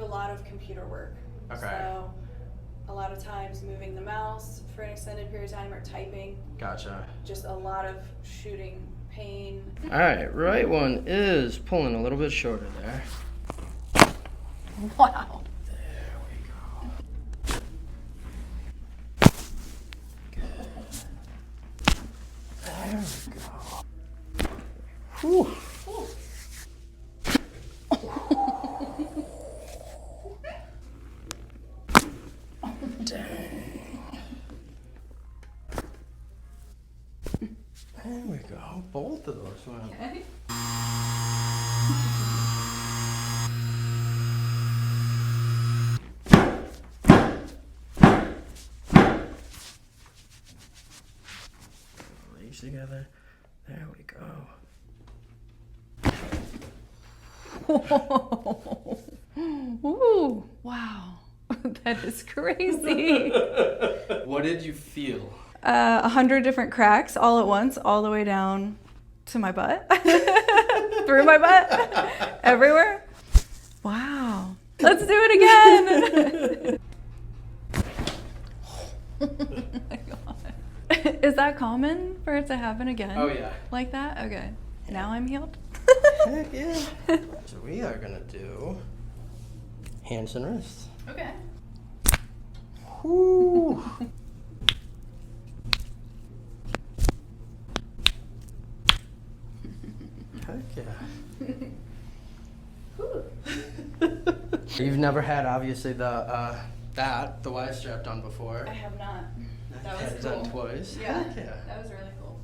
a lot of computer work. Okay. So a lot of times moving the mouse for an extended period of time or typing. Gotcha. Just a lot of shooting pain. All right, right one is pulling a little bit shorter there. Wow. There we go. Good. There we go. Whew. There we go. Both of those went. Okay. Reach together. There we go. Ooh, wow. That is crazy. What did you feel? 100 different cracks all at once, all the way down to my butt. Through my butt. Everywhere. Wow. Let's do it again. Oh my God. Is that common for it to happen again? Oh yeah. Like that? Okay. Now I'm healed. Heck yeah. So we are gonna do hands and wrists. Okay. Whoo. Heck yeah. You've never had obviously the Y strap done before. I have not. That was Had it cool. done twice. Yeah. Heck yeah. That was really cool.